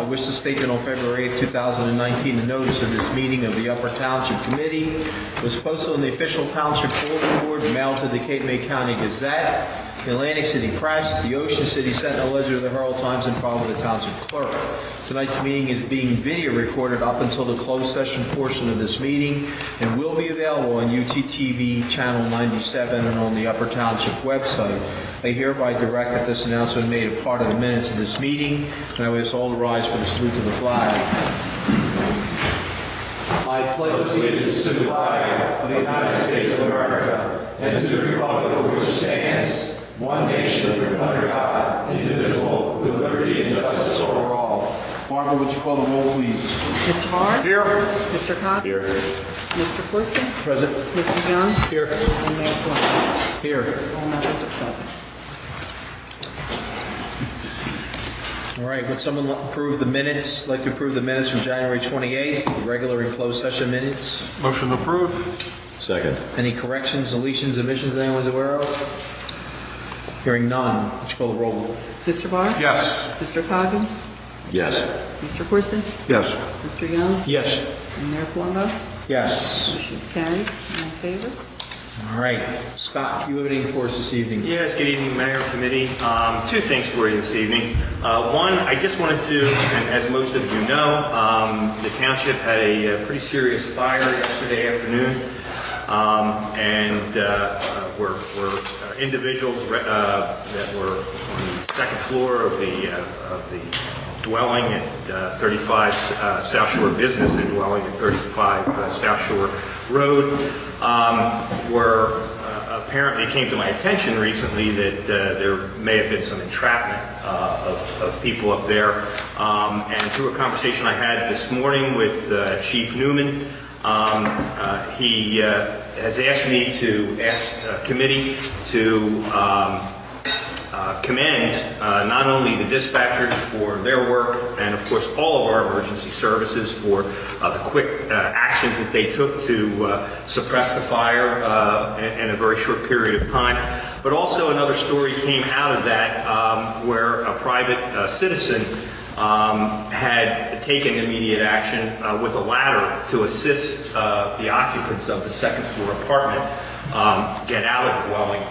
I wish to state that on February 8, 2019, the notice of this meeting of the Upper Township Committee was posted on the official Township bulletin board, mailed to the Cape May County Gazette, the Atlantic City Press, the Ocean City Sentinel Ledger, the Herald Times, and probably the Township Clerk. Tonight's meeting is being video recorded up until the closed session portion of this meeting and will be available on UTTV Channel 97 and on the Upper Township website. I hereby direct that this announcement made a part of the minutes of this meeting, and I would ask all to rise for the salute to the flag. I pledge allegiance to the flag of the United States of America and to the republic for which it stands, one nation under God, indivisible, with liberty and justice for all. Barbara, would you call the roll, please? Mr. Barr? Here. Mr. Cox? Here. Mr. Corson? Present. Mr. Young? Here. And Mayor Plummer? Here. All members are present. All right, would someone approve the minutes, like to approve the minutes from January 28th, the regular and closed session minutes? Motion to approve. Second. Any corrections, deletions, omissions anyone's aware of? Hearing none, would you call the roll? Mr. Barr? Yes. Mr. Coggins? Yes. Mr. Corson? Yes. Mr. Young? Yes. And Mayor Plummer? Yes. Motion is carried. All in favor? All right. Scott, you have anything for us this evening? Yes, good evening, Mayor, Committee. Two things for you this evening. One, I just wanted to, and as most of you know, the township had a pretty serious fire yesterday afternoon, and were individuals that were on the second floor of the dwelling at 35 South Shore Business and dwelling at 35 South Shore Road were apparently came to my attention recently that there may have been some entrapment of people up there. And through a conversation I had this morning with Chief Newman, he has asked me to ask committee to commend not only the dispatchers for their work and, of course, all of our emergency services for the quick actions that they took to suppress the fire in a very short period of time, but also another story came out of that where a private citizen had taken immediate action with a ladder to assist the occupants of the second floor apartment get out of the dwelling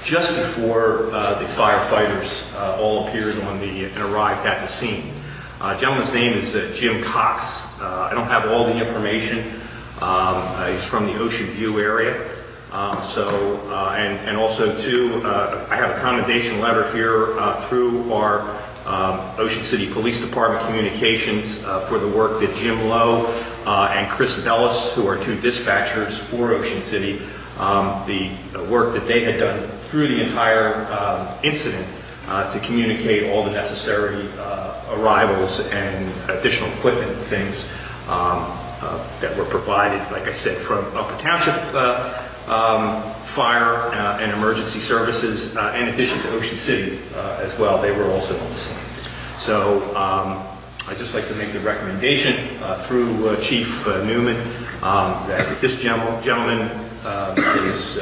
just before the firefighters all appeared and arrived at the scene. The gentleman's name is Jim Cox. I don't have all the information. He's from the Ocean View area. And also, too, I have a commendation letter here through our Ocean City Police Department communications for the work that Jim Lowe and Chris Bellis, who are two dispatchers for Ocean City, the work that they had done through the entire incident to communicate all the necessary arrivals and additional equipment and things that were provided, like I said, from Upper Township Fire and Emergency Services, in addition to Ocean City as well. They were also on the scene. So I'd just like to make the recommendation through Chief Newman that this gentleman is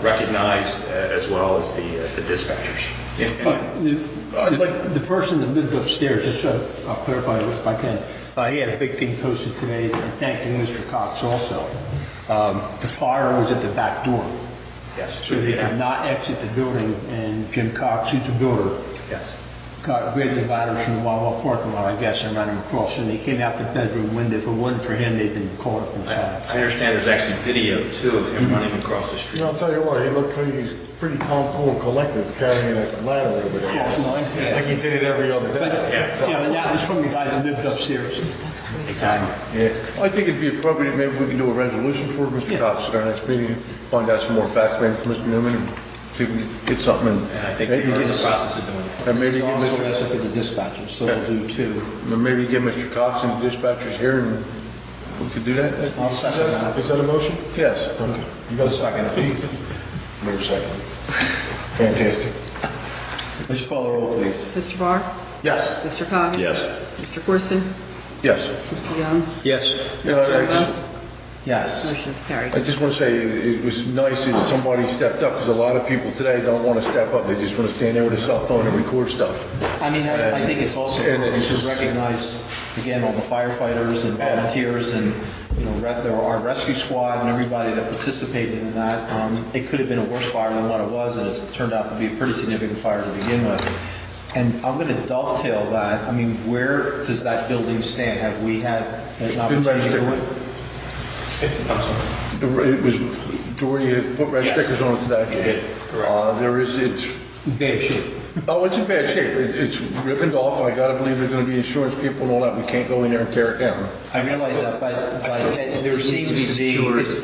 recognized as well as the dispatchers. I'd like the person that lived upstairs, just I'll clarify if I can. He had a big thing posted today, and thanking Mr. Cox also. The fire was at the back door. Yes. So they could not exit the building, and Jim Cox, who's the builder, Yes. grabbed his ladders from the Wawa parking lot, I guess, and ran him across, and they came out the bedroom window. If it wasn't for him, they'd been caught up inside. I understand there's actually video, too, of him running across the street. You know, I'll tell you what, he's pretty calm, cool, and collective carrying that ladder over there. Cross line. Like he did it every other day. Yeah. You know, and that was from the guy that lived upstairs. Exactly. Yeah. I think it'd be appropriate, maybe we can do a resolution for Mr. Cox at our next meeting, find out some more facts maybe from Mr. Newman, and see if we can get something. And I think maybe we're in the get process of doing it. and maybe He's get also Mr. asked for the dispatchers, so we'll do two. Maybe get Mr. Cox and the dispatchers here, and we could do that. I'll second that. Is that a motion? Yes. Okay. You got a second? Mayor second. Fantastic. Let's call the roll, please. Mr. Barr? Yes. Mr. Coggins? Yes. Mr. Corson? Yes. Mr. Young? Yes. Yeah, I just, Yes. Motion is carried. I just want to say, it was nice that somebody stepped up, because a lot of people today don't want to step up. They just want to stand there with a cell phone and record stuff. I mean, I think it's also And it's to just- recognize, again, all the firefighters and volunteers and, you know, our rescue squad and everybody that participated in that. It could have been a worse fire than what it was, and it's turned out to be a pretty significant fire to begin with. And I'm going to dovetail that. I mean, where does that building stand? Have we had an opportunity to do it? It was, Dory had put red stickers on it today. It's, In bad shape. oh, it's in bad shape. It's ribboned off. I gotta believe there's gonna be insurance people and all that. We can't go in there and tear it down. I realize that, but there seems to be,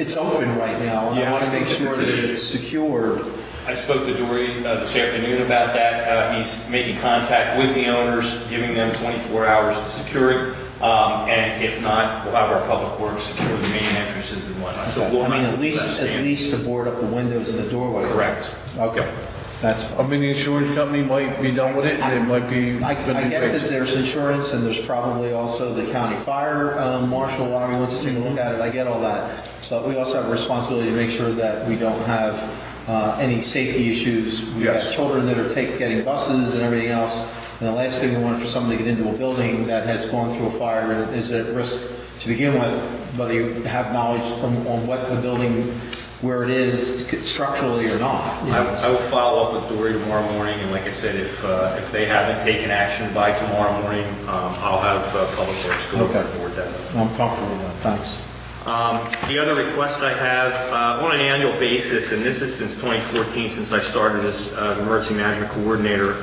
it's open right now, and I want to make sure that it's secured. I spoke to Dory this afternoon about that. He's making contact with the owners, giving them 24 hours to secure it. And if not, we'll have our public works secure the main entrances and whatnot. So we'll I mean, not at least to board up the windows and the doorway. Correct. Okay, that's I fine. mean, the insurance company might be done with it, and it might be. I gonna be get that fixed. there's insurance, and there's probably also the county fire marshal, while he wants to take a look at it, I get all that. But we also have a responsibility to make sure that we don't have any safety issues. We've got Yes. children that are getting buses and everything else, and the last thing we want is for somebody to get into a building that has gone through a fire and is at risk to begin with, whether you have knowledge on what the building, where it is structurally or not. you know. I will follow up with Dory tomorrow morning, and like I said, if they haven't taken action by tomorrow morning, I'll have Public Works go over Okay. and board that. I'm comfortable with that, thanks. The other request I have, on an annual basis, and this is since 2014, since I started as emergency management coordinator,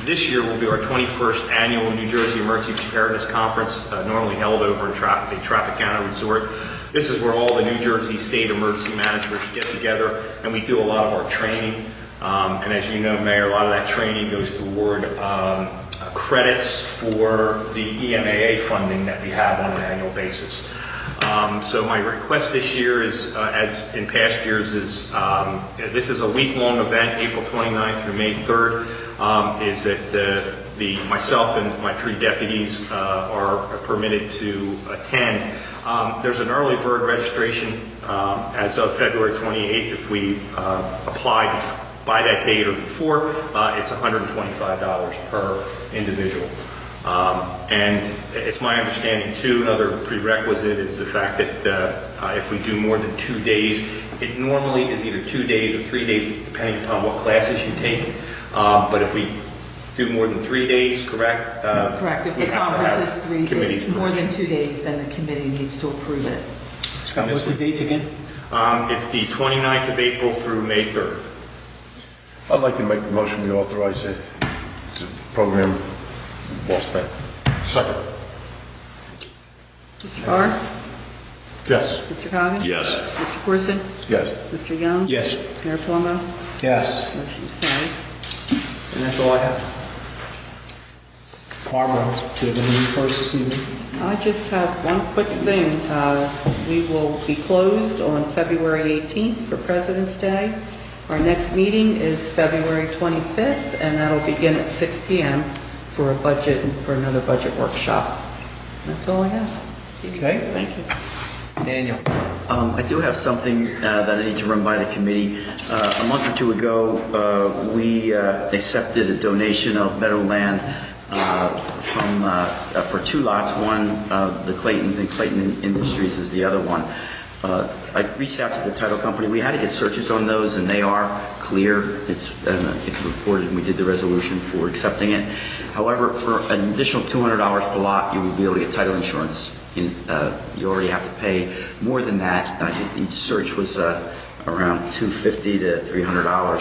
this year will be our 21st annual New Jersey Emergency Preparedness Conference, normally held over in the Tropicana Resort. This is where all the New Jersey State emergency managers get together, and we do a lot of our training. And as you know, Mayor, a lot of that training goes toward credits for the EMAA funding that we have on an annual basis. So my request this year is, as in past years, is this is a week-long event, April 29th through May 3rd, is that myself and my 3 deputies are permitted to attend. There's an early bird registration as of February 28th. If we apply by that date or before, it's $125 per individual. And it's my understanding, too, another prerequisite is the fact that if we do more than 2 days, it normally is either 2 days or 3 days, depending upon what classes you take. But if we do more than 3 days, correct? Correct. If we the have to conference have is 3 committee's days, more than permission. 2 days, then the committee needs to approve it. Scott, what's the dates again? It's the 29th of April through May 3rd. I'd like to make the motion we authorize the program well spent. Second. Mr. Barr? Yes. Mr. Coggin? Yes. Mr. Corson? Yes. Mr. Young? Yes. Mayor Plumbo? Yes. Motion is carried. And that's all I have. Barbara, do you have anything for us this evening? I just have one quick thing. We will be closed on February 18th for President's Day. Our next meeting is February 25th, and that'll begin at 6 p.m. for another budget workshop. That's all I have. Okay. Thank you. Daniel? I do have something that I need to run by the committee. A month or two ago, we accepted a donation of meadowland for 2 lots. One, the Claytons and Clayton Industries is the other one. I reached out to the title company. We had to get searches on those, and they are clear. It's reported, and we did the resolution for accepting it. However, for an additional $200 per lot, you will be able to get title insurance. You already have to pay more than that. I think each search was around $250 to $300.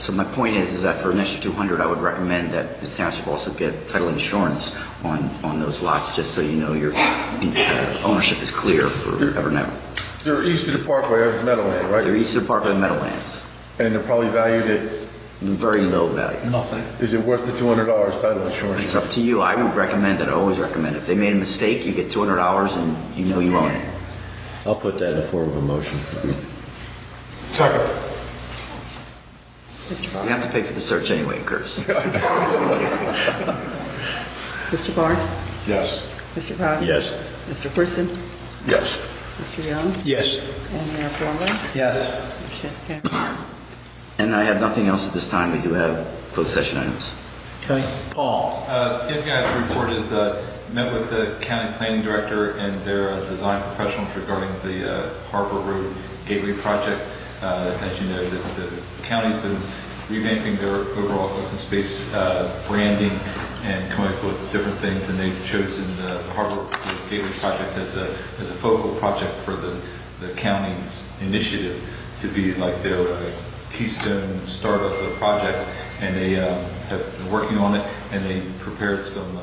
So my point is that for an extra $200, I would recommend that the township also get title insurance on those lots, just so you know your ownership is clear forever and ever. They're east of the Parkway of Meadowland, right? They're east of the Parkway Meadowlands. And they're probably valued at, Very low value. Nothing. is it worth the $200 title insurance? It's up to you. I would recommend it. I always recommend it. If they made a mistake, you get $200 and you know you own it. I'll put that in the form of a motion. Second. Mr. Barr? You have to pay for the search anyway, Curtis. Mr. Barr? Yes. Mr. Coggins? Yes. Mr. Person? Yes. Mr. Young? Yes. And Mayor Plummer? Yes. Motion is carried. And I have nothing else at this time. We do have closed session items. Okay. Paul? The only thing I have to report is met with the county planning director and their design professionals regarding the Harbor Road Gateway project. As you know, the county's been revamping their overall open space branding and coming up with different things, and they've chosen the Harbor Road Gateway project as a focal project for the county's initiative to be like their keystone start of the project. And they have been working on it, and they prepared some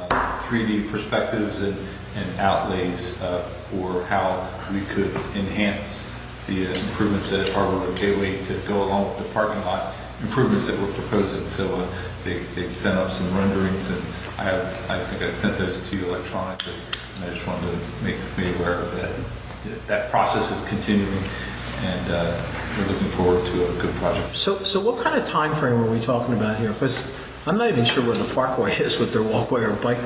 3D perspectives and outlays for how we could enhance the improvements at Harbor Road Gateway to go along with the parking lot improvements that we're proposing. So they sent up some renderings, and I think I sent those to you electronically, and I just wanted to make the committee aware of that. That process is continuing, and we're looking forward to a good project. So what kind of time frame are we talking about here? Because I'm not even sure where the parkway is with their walkway or bike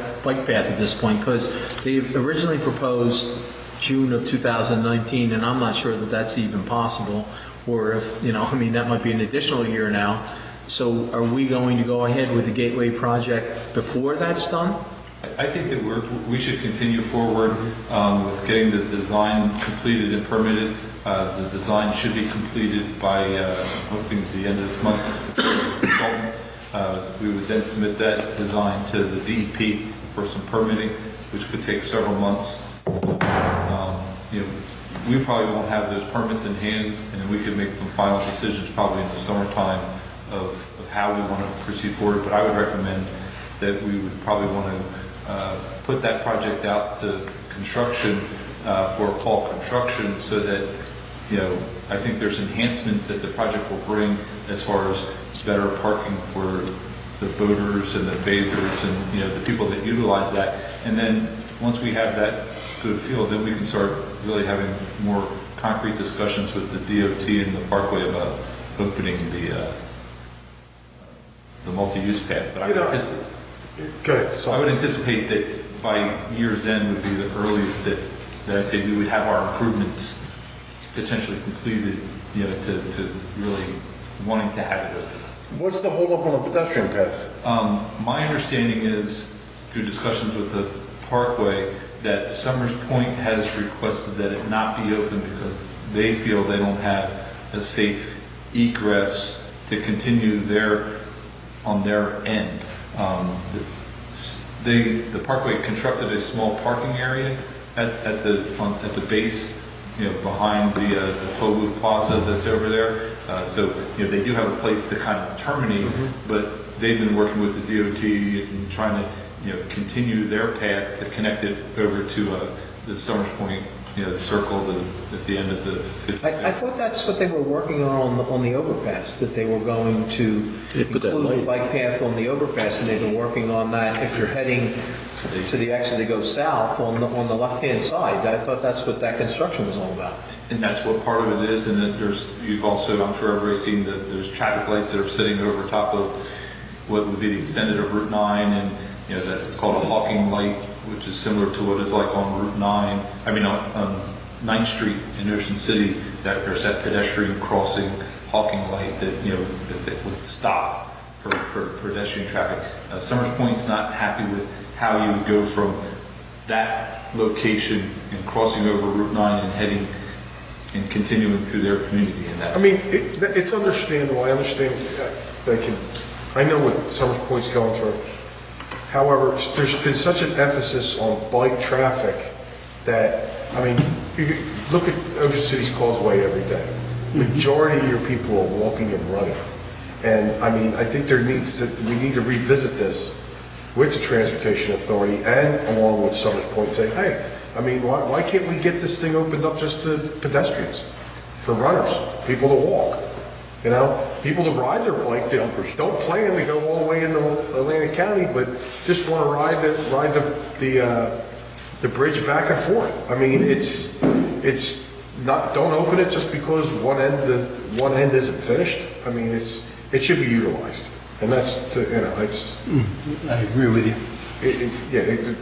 path at this point, because they originally proposed June of 2019, and I'm not sure that that's even possible, or if, I mean, that might be an additional year now. So are we going to go ahead with the Gateway project before that's done? I think that we should continue forward with getting the design completed and permitted. The design should be completed by hoping the end of this month. We would then submit that design to the DEP for some permitting, which could take several months. We probably won't have those permits in hand, and then we could make some final decisions probably in the summertime of how we want to proceed forward. But I would recommend that we would probably want to put that project out to construction for fall construction, so that I think there's enhancements that the project will bring as far as better parking for the boaters and the bathers and the people that utilize that. And then once we have that good feel, then we can start really having more concrete discussions with the DOT and the Parkway about opening the multi-use path. But I would anticipate that by year's end would be the earliest that I'd say we would have our improvements potentially completed, to really wanting to have it open. What's the holdup on the pedestrian path? My understanding is, through discussions with the Parkway, that Summers Point has requested that it not be open because they feel they don't have a safe egress to continue on their end. The Parkway constructed a small parking area at the base, behind the toll booth plaza that's over there. So they do have a place to kind of terminate, but they've been working with the DOT and trying to continue their path to connect it over to the Summers Point, the circle at the end of the 50th. I thought that's what they were working on the overpass, that they were going to include the bike path on the overpass, and they've been working on that if you're heading to the exit to go south on the left-hand side. I thought that's what that construction was all about. And that's what part of it is, and that you've also, I'm sure everybody's seen that there's traffic lights that are sitting over top of what would be the extended of Route 9, and that's called a hawking light, which is similar to what is like on Route 9, on 9th Street in Ocean City, that there's that pedestrian crossing hawking light that would stop for pedestrian traffic. Summers Point's not happy with how you would go from that location and crossing over Route 9 and heading and continuing through their community. And that's, it's understandable. I understand I know what Summers Point's going through. However, there's been such an emphasis on bike traffic that, you look at Ocean City's causeway every day. Majority of your people are walking and running. And I think we need to revisit this with the Transportation Authority and along with Summers Point and say, hey, why can't we get this thing opened up just to pedestrians, for runners, people to walk? People to ride their bike that don't plan to go all the way into Atlantic County, but just want to ride the bridge back and forth. It's not, don't open it just because one end isn't finished. It should be utilized, and that's it's. I agree with you.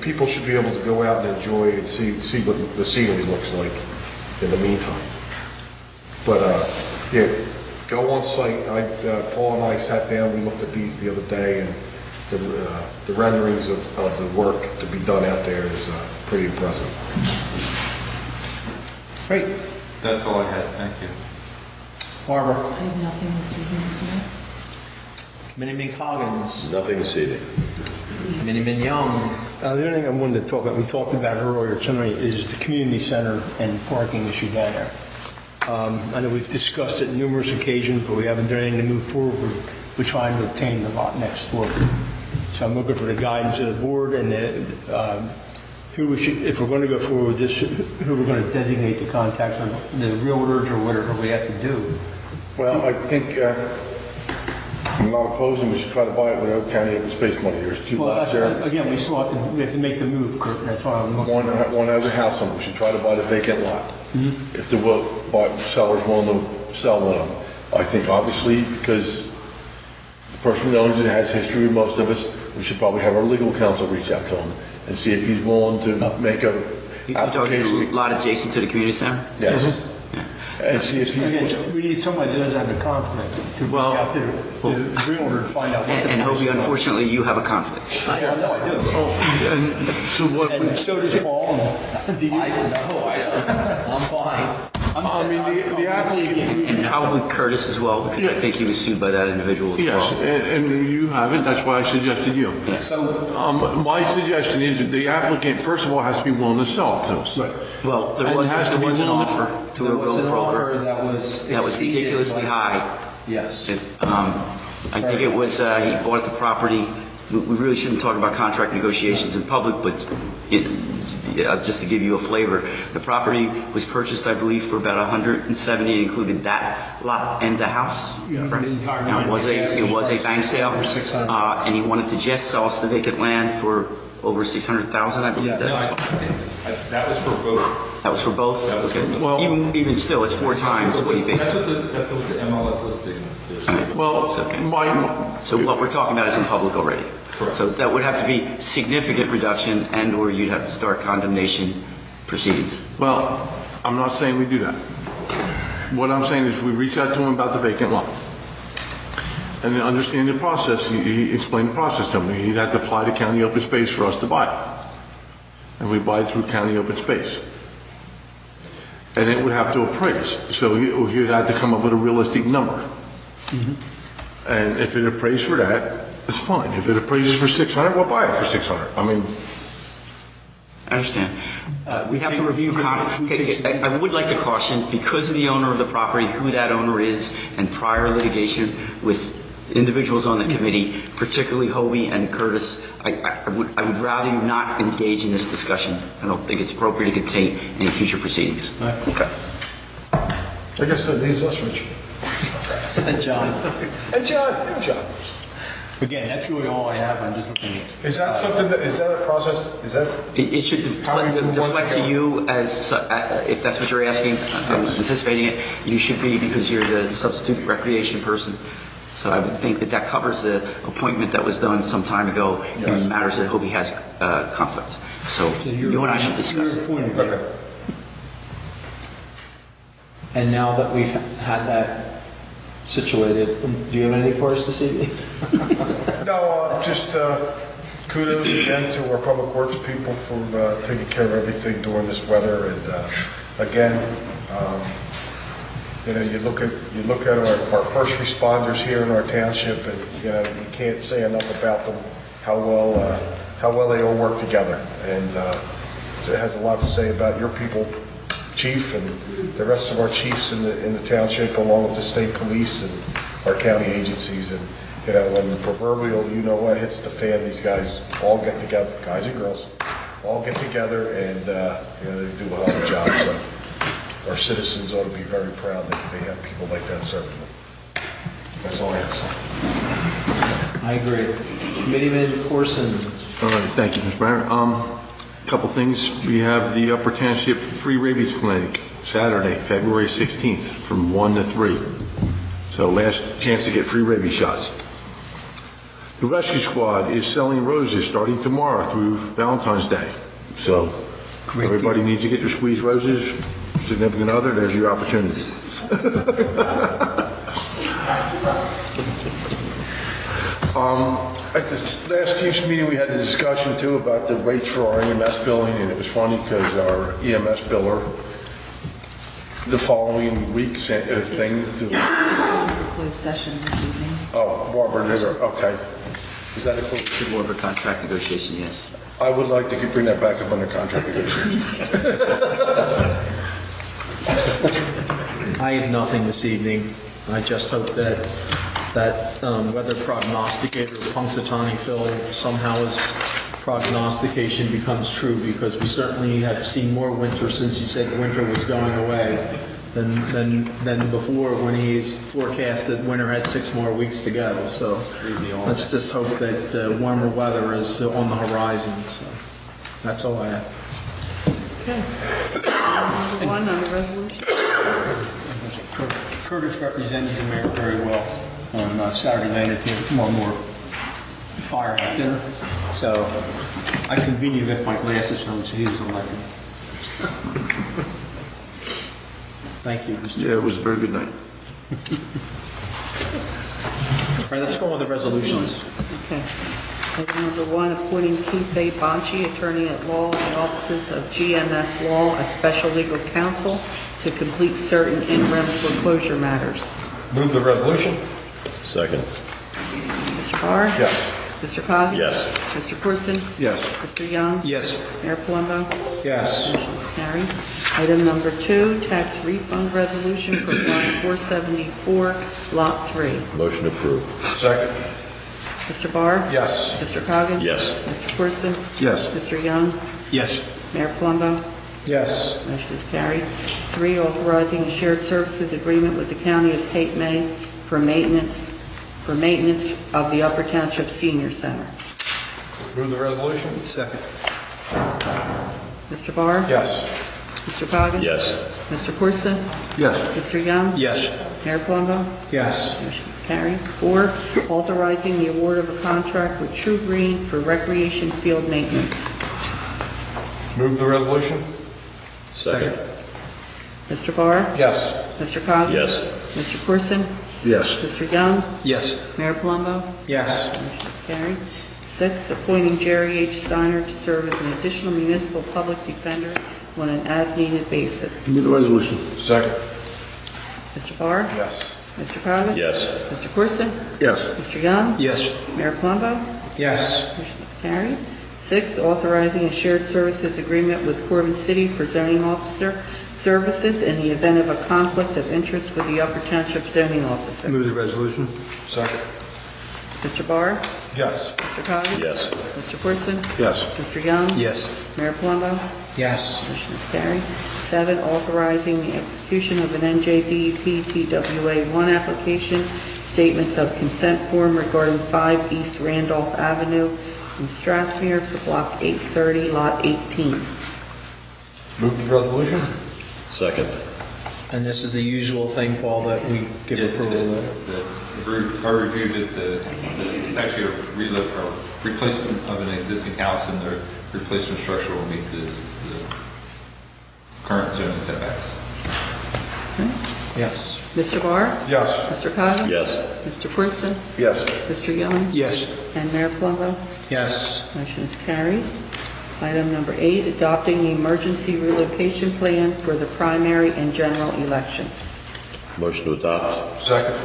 people should be able to go out and enjoy and see what the scenery looks like in the meantime. But, go on site. Paul and I sat down, we looked at these the other day, and the renderings of the work to be done out there is pretty impressive. Great. That's all I had, thank you. Barbara. I have nothing this evening, sir. Committeeman Coggins. Nothing this evening. Committeeman Young. The only thing I wanted to talk about, we talked about it earlier tonight, is the community center and parking issue down there. I know we've discussed it numerous occasions, but we haven't done anything to move forward with trying to obtain the lot next door. So I'm looking for the guidance of the board and who we should, if we're going to go forward with this, who we're going to designate to contact, or the realtors or whatever we have to do. Well, I think, I'm not opposing, we should try to buy it with Oak County open space money. There's two lots there. Again, we still have to make the move, Kurt, and that's why I'm looking. One has a house on it, we should try to buy the vacant lot. If the seller's willing to sell one of them. I think obviously, because the person who owns it has history with most of us, we should probably have our legal counsel reach out to him and see if he's willing to make a You're talking application. a lot adjacent to the community center? Yes. And see if Again, he's... we need somebody that doesn't have a conflict to reach Well, out to the realtor to find out what the... And Hobie, unfortunately, you have a conflict. I know, I do. And so what... And so does Paul. Do you? I'm fine. I mean, the applicant... And probably Curtis as well, because I think he was sued by that individual as Yes, well. and you haven't, that's why I suggested you. So, My suggestion is that the applicant, first of all, has to be willing to sell it to us. Well, there And was has to be an willing to- offer to a there was road an broker. offer that was That was exceeded ridiculously by- high. Yes. I think it was, he bought the property, we really shouldn't talk about contract negotiations in public, but just to give you a flavor, the property was purchased, I believe, for about 170, it included that lot and the house. Yeah, correct? the entire Now, it was a bank sale, For $600,000. and he wanted to just sell us the vacant land for over $600,000, I believe. Yes. That was for both. That was for both? That was for Okay. both. Well- Even still, it's 4 times what he paid. That's what the MLS listing is. Well, It's okay. my... So what we're talking about is in public already. Correct. So that would have to be significant reduction and/or you'd have to start condemnation proceedings. Well, I'm not saying we do that. What I'm saying is we reach out to him about the vacant lot. And then understand the process, he explained the process to me. He'd have to apply to county open space for us to buy it. And we buy it through county open space. And it would have to appraise. So you'd have to come up with a realistic number. And if it appraised for that, it's fine. If it appraises for 600, we'll buy it for 600. I mean, I understand. We have to review, I would like to caution, because of the owner of the property, who that owner is, and prior litigation with individuals on the committee, particularly Hobie and Curtis, I would rather you not engage in this discussion. I don't think it's appropriate to continue any future proceedings. Okay. I guess that leaves us, Rich. John. And John. Again, that's really all I have. I'm just looking at... Is that something is that a process, is that? It should How we move deflect on? to you as, if that's what you're asking, I'm anticipating it, you should be, because you're the substitute recreation person. So I would think that covers the appointment that was done some time ago in matters that Hobie has conflict. So you and I should discuss it. Okay. And now that we've had that situated, do you have anything for us this evening? No, just kudos again to our public works people for taking care of everything during this weather. And again, you look at our first responders here in our township, and you can't say enough about them, how well they all work together. And it has a lot to say about your people, Chief, and the rest of our chiefs in the township, along with the state police and our county agencies. And when the proverbial hits the fan, these guys all get together, guys and girls, all get together, and they do a hell of a job. So our citizens ought to be very proud that they have people like that serving them. That's all I have to say. I agree. Committeeman Corson. all right, thank you, Mr. Mayor. Couple things. We have the Upper Township Free Rabies Clinic Saturday, February 16th from 1 to 3. So last chance to get free rabies shots. The rescue squad is selling roses starting tomorrow through Valentine's Day. So Great everybody needs to get their squeezed roses. Significant other, there's your opportunity. At the last Chiefs meeting, we had a discussion too about the rates for our EMS billing, and it was funny because our EMS biller, the following week, sent a thing to, Closed session this evening. oh, Barbara, okay. Is that a close? Should more of a contract negotiation, yes. I would like to bring that back up under contract negotiation. I have nothing this evening. I just hope that weather prognosticator Punxsutawney Phil somehow his prognostication becomes true, because we certainly have seen more winter since he said winter was going away than before, when he's forecast that winter had 6 more weeks to go. So let's just hope that warmer weather is on the horizon. So that's all I have. Okay. Number 1 on the resolution. Curtis represented the mayor very well on Saturday night at the more fire out dinner. So I conveniently left my glasses on, so he was elected. Thank you, Mr. Yeah, it was a very good night. All right, let's go on with the resolutions. Okay. Item number 1, appointing Keith A. Bonci, attorney at law in the offices of GMS Law, as special legal counsel to complete certain in-rem foreclosure matters. Move the resolution? Second. Mr. Barr? Yes. Mr. Coggins? Yes. Mr. Corson? Yes. Mr. Young? Yes. Mayor Palumbo? Yes. Motion is carried. Item number 2, tax refund resolution for block 474, lot 3. Motion approved. Second? Mr. Barr? Yes. Mr. Coggins? Yes. Mr. Corson? Yes. Mr. Young? Yes. Mayor Palumbo? Yes. Motion is carried. 3, authorizing a shared services agreement with the County of Cape May for maintenance of the Upper Township Senior Center. Move the resolution? Second. Mr. Barr? Yes. Mr. Coggins? Yes. Mr. Corson? Yes. Mr. Young? Yes. Mayor Palumbo? Yes. Motion is carried. 4, authorizing the award of a contract with True Green for recreation field maintenance. Move the resolution? Second. Mr. Barr? Yes. Mr. Coggins? Yes. Mr. Corson? Yes. Mr. Young? Yes. Mayor Palumbo? Yes. Motion is carried. 6, appointing Jerry H. Steiner to serve as an additional municipal public defender on an as-needed basis. Move the resolution. Second? Mr. Barr? Yes. Mr. Coggins? Yes. Mr. Corson? Yes. Mr. Young? Yes. Mayor Palumbo? Yes. Motion is carried. 6, authorizing a shared services agreement with Corbin City for zoning officer services in the event of a conflict of interest with the Upper Township zoning officer. Move the resolution. Second? Mr. Barr? Yes. Mr. Coggins? Yes. Mr. Corson? Yes. Mr. Young? Yes. Mayor Palumbo? Yes. Motion is carried. 7, authorizing the execution of an NJDEP TWA1 application, statements of consent form regarding 5 East Randolph Avenue in Strathmere for Block 830, Lot 18. Move the resolution? Second. And this is the usual thing, Paul, that we give Yes, it approval is. to. I reviewed it, it's actually a replacement of an existing house, and the replacement structure will meet the current zoning setbacks. Yes. Mr. Barr? Yes. Mr. Coggins? Yes. Mr. Corson? Yes. Mr. Young? Yes. And Mayor Palumbo? Yes. Motion is carried. Item number 8, adopting the emergency relocation plan for the primary and general elections. Motion to adopt. Second?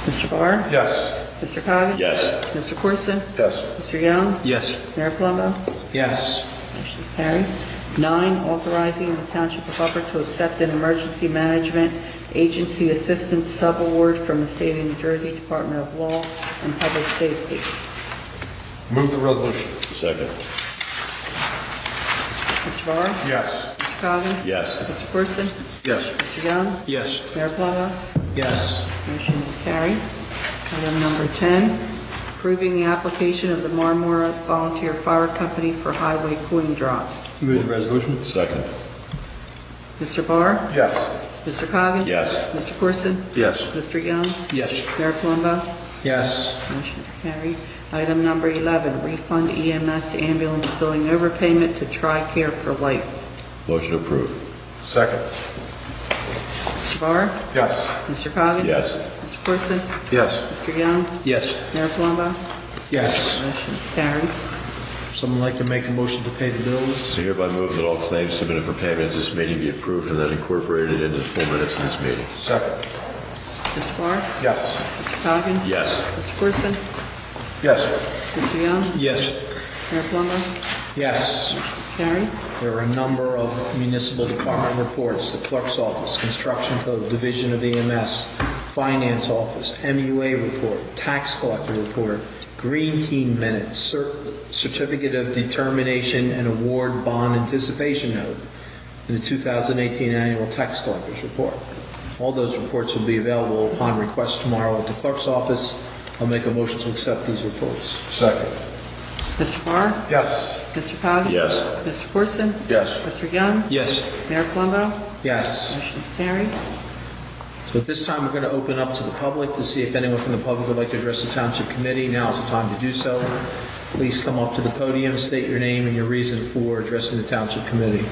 Mr. Barr? Yes. Mr. Coggins? Yes. Mr. Corson? Yes. Mr. Young? Yes. Mayor Palumbo? Yes. Motion is carried. 9, authorizing the Township of Upper to accept an emergency management agency assistance subaward from the State of New Jersey Department of Law and Public Safety. Move the resolution? Second. Mr. Barr? Yes. Mr. Coggins? Yes. Mr. Corson? Yes. Mr. Young? Yes. Mayor Palumbo? Yes. Motion is carried. Item number 10, approving the application of the Marmora Volunteer Fire Company for highway coin drops. Move the resolution. Second. Mr. Barr? Yes. Mr. Coggins? Yes. Mr. Corson? Yes. Mr. Young? Yes. Mayor Palumbo? Yes. Motion is carried. Item number 11, refund EMS ambulance billing overpayment to TRICARE for Life. Motion approved. Second. Mr. Barr? Yes. Mr. Coggins? Yes. Mr. Corson? Yes. Mr. Young? Yes. Mayor Palumbo? Yes. Motion is carried. Someone like to make a motion to pay the bills? I hereby move that all claims submitted for payment at this meeting be approved and then incorporated into the full minutes of this meeting. Second. Mr. Barr? Yes. Mr. Coggins? Yes. Mr. Corson? Yes. Mr. Young? Yes. Mayor Palumbo? Yes. Carried. There are a number of municipal department reports: the clerk's office, construction code, division of EMS, finance office, MUA report, tax collector report, green team minutes, certificate of determination and award bond anticipation note, and the 2018 annual tax collector's report. All those reports will be available upon request tomorrow at the clerk's office. I'll make a motion to accept these reports. Second. Mr. Barr? Yes. Mr. Coggins? Yes. Mr. Corson? Yes. Mr. Young? Yes. Mayor Palumbo? Yes. Motion is carried. So at this time, we're going to open up to the public to see if anyone from the public would like to address the Township Committee. Now is the time to do so. Please come up to the podium, state your name and your reason for addressing the Township Committee.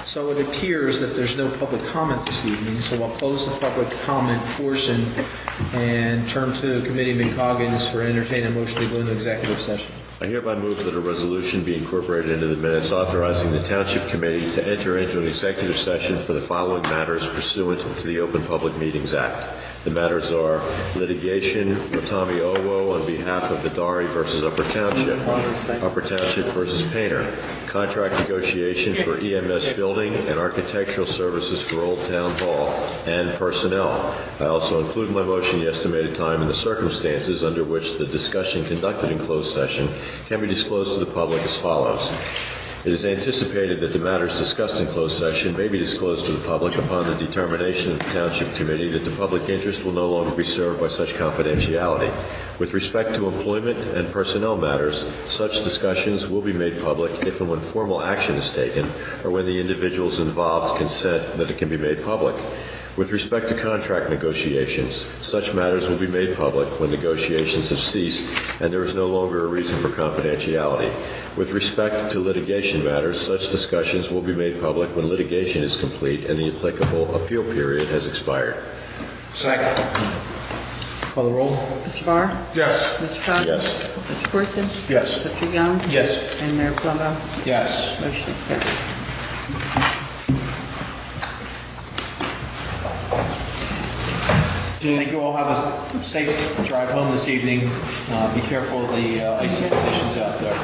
So it appears that there's no public comment this evening, so I'll close the public comment portion and turn to Committeeman Coggins for entertaining a motion to go into executive session. I hereby move that a resolution be incorporated into the minutes authorizing the Township Committee to enter into an executive session for the following matters pursuant to the Open Public Meetings Act. The matters are litigation, Watami Owo on behalf of Vidari versus Upper Township, Upper Township versus Painter, contract negotiations for EMS building and architectural services for Old Town Hall, and personnel. I also include in my motion the estimated time and the circumstances under which the discussion conducted in closed session can be disclosed to the public as follows. It is anticipated that the matters discussed in closed session may be disclosed to the public upon the determination of the Township Committee that the public interest will no longer be served by such confidentiality. With respect to employment and personnel matters, such discussions will be made public if and when formal action is taken or when the individuals involved consent that it can be made public. With respect to contract negotiations, such matters will be made public when negotiations have ceased and there is no longer a reason for confidentiality. With respect to litigation matters, such discussions will be made public when litigation is complete and the applicable appeal period has expired. Second. Call the roll. Mr. Barr? Yes. Mr. Coggins? Yes. Mr. Corson? Yes. Mr. Young? Yes. And Mayor Palumbo? Yes. Motion is carried. Thank you all. Have a safe drive home this evening. Be careful of the icy conditions out there.